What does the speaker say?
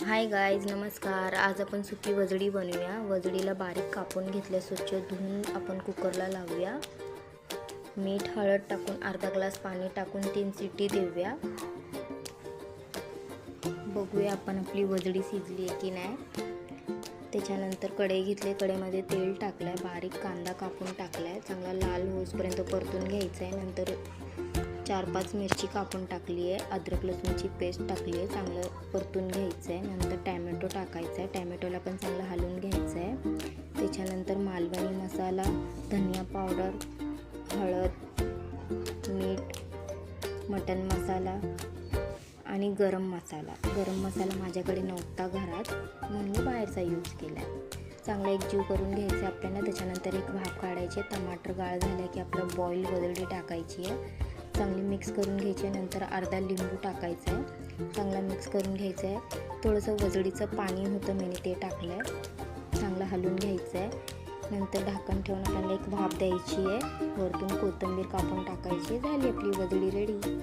Hi guys, नमस्कार. आज आपण सुकी वजडी बनवूया. वजडीला बारीक कापून घेतल्या, स्वच्छ धुवून आपण कुकरला लावूया. मीठ हळद टाकून अर्धा ग्लास पाणी टाकून 3 शिट्टी देऊया. बघूया आपण आपली वजडी शिजली आहे की नाही. त्याच्यानंतर कढई घेतली, कढईमध्ये तेल टाकलंय, बारीक कांदा कापून टाकलाय, चांगला लाल होईपर्यंत परतून घ्यायचा आहे. नंतर 4-5 मिरची कापून टाकली आहे, अद्रक लसूणची पेस्ट टाकली आहे, चांगलं परतून घ्यायचं आहे. नंतर टॅमॅटो टाकायचा आहे, टॅमॅटोला पण चांगलं हलवून घ्यायचं आहे. त्याच्यानंतर मालवणी मसाला, धनिया पावडर, हळद, मीठ, मटन मसाला आणि गरम मसाला माझ्याकडे नव्हता घरात म्हणून मी बाहेरचा यूज केला आहे. चांगला एकजीव करून घ्यायचं आपल्याला. त्याच्यानंतर एक भाप काढायचे, टमाटर गाळ झाला की आपलं बॉईल वजडी टाकायची आहे, चांगली मिक्स करून घ्यायची आहे. नंतर अर्धा लिंबू टाकायचा आहे, चांगला मिक्स करून घ्यायचं आहे. थोडंसं वजडीचं पाणी होतं मी ते टाकलं आहे, चांगलं हलवून घ्यायचं आहे. नंतर ढाकण ठेवून आपल्याला एक भाप द्यायची आहे, वरतून कोथिंबीर कापून टाकायची. झाली आपली वजडी रेडी.